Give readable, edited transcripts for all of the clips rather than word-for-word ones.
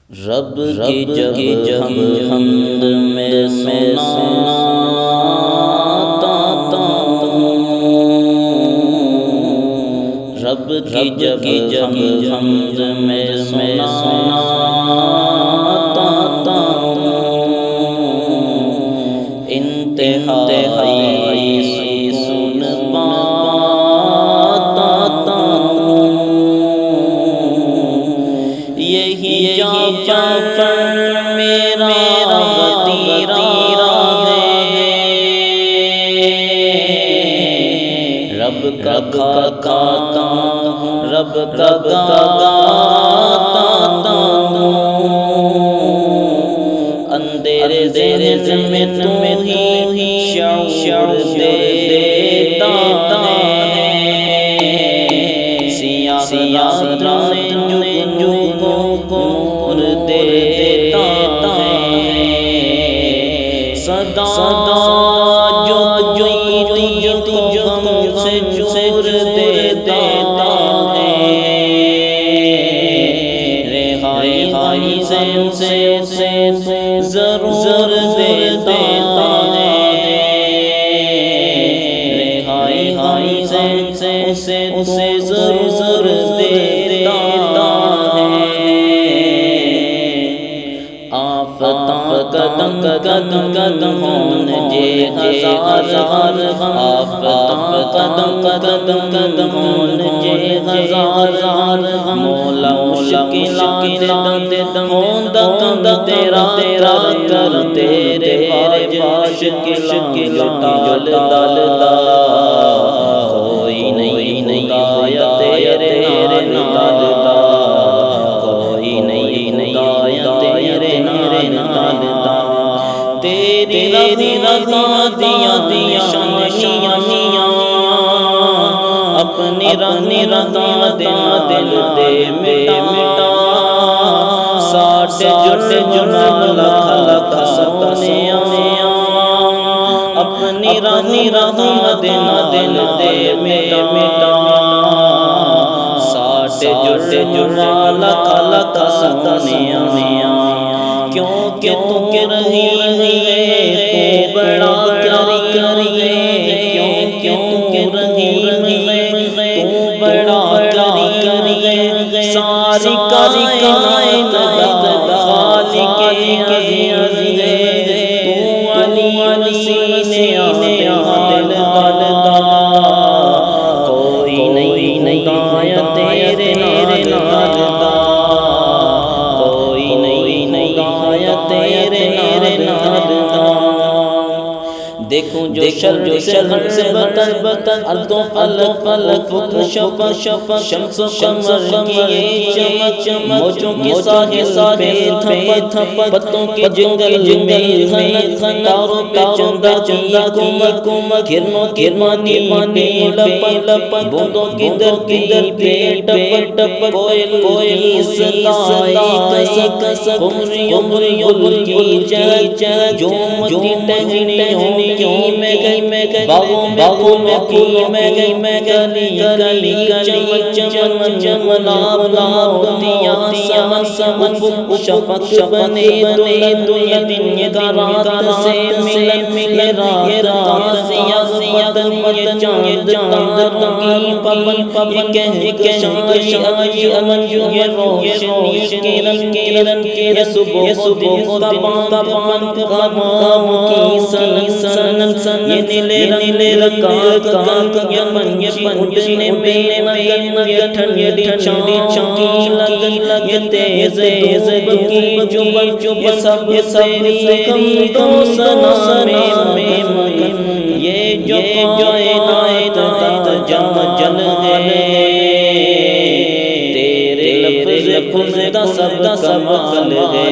رب کی جب حمد میں سناتا رب کی جب حمد میں سناتا انتہائی سکون پاتا یہی جعفر میرا وطیرہ ہے رب کا کھاتا رب کا گاتا اندھیرے ذہن میں تو ہی شعور دیتا ہے سیاہ رات میں جو نور دیتا ہے صدا جو ہم سے چور دیتا ہے رہائی سے ضرور دیتا ہے رہائی سے ضرور دیتا ہے قدم قدم جے ہزار قدم جے ہزار مولا مشکلات دم تیرا کر تیرے باش ڈال کوئی نہیں آیا تیرے نال دا کوئی نہیں آیا تیرے نال دا تیری رضا دیا نشانیاں اپنی رضا دل دے مٹا ساٹھ جمال لکھ سونیاں اپنی رضا دل دے مٹا ساٹھ جمال لکھ سونیاں کیونکہ تو رہی ہے تو بڑا کری ہے کیونکہ تو رہی ہے تو بڑا کری ہے ساری کائنات خالق عزیز ہے تو علی سینے حال دا کوئی نہیں آیا تیرے نال دا تیرے نال دا دیکھوں جو شر سے بطن اردو فلک فک شفق شمس و قمر کی چمک موجوں کے ساحل پہ تھپک پتوں کے جنگل میں خنک تاروں پہ چندہ کمک گرمانی لپک بوندوں کی در پہ ٹپک کوئل کی سلائی کسک عمریوں کی چہک جو متی ٹہنی ہونی میں گئی باغوں میں پھول میں گئی گلی چمن ہوتیاں سمن شفق بنے دنیا کا رات سے ملن رات سیاہ وطن چاند کی پبن کہہ شاعری امن یہ روشنی کرن یہ صبح تبان غمام کی سنن یہ نیلے رکات یہ پنچھی اڑنے میں ٹھنڈی چاندی لگن یہ تیز دھوپ کی سب تیری تو سنا میں مگن یہ جو کائنات جم جل ہے تیرے لفظ دا سب کل ہے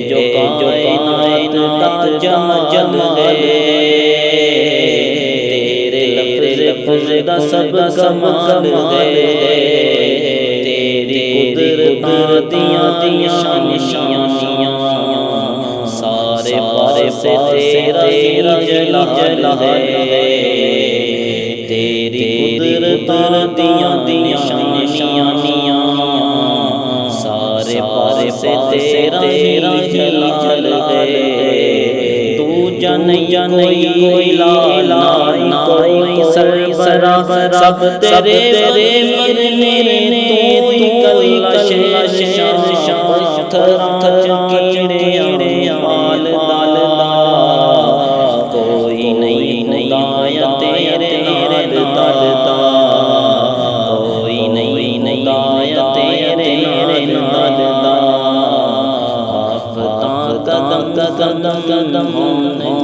جو کائنات جم جل ہے تیرے لفظ دا سب کمال ہے تیری قدرت دیا نشانیاں سارے پارے سے تیرا جلال ہے تیری قدرت دیا نشانیاں سارے سے تیرا جلال ہے، تو جان کوئی لالا کوئی سربراہ، سب تیرے مرنے تو کلش پتھراں کیڑیاں والدہ، کوئی نہیں خدایا تیرے نال دا، کوئی نہیں خدایا تیرے نال دا، قدم قدم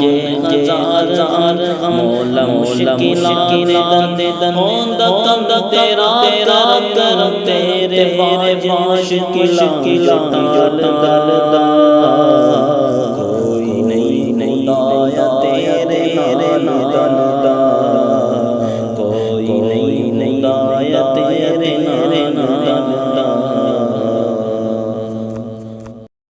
جے ہزار مولا مشکلات دن ہوندا تیرا کرم تیرے باج مشکلات دل دا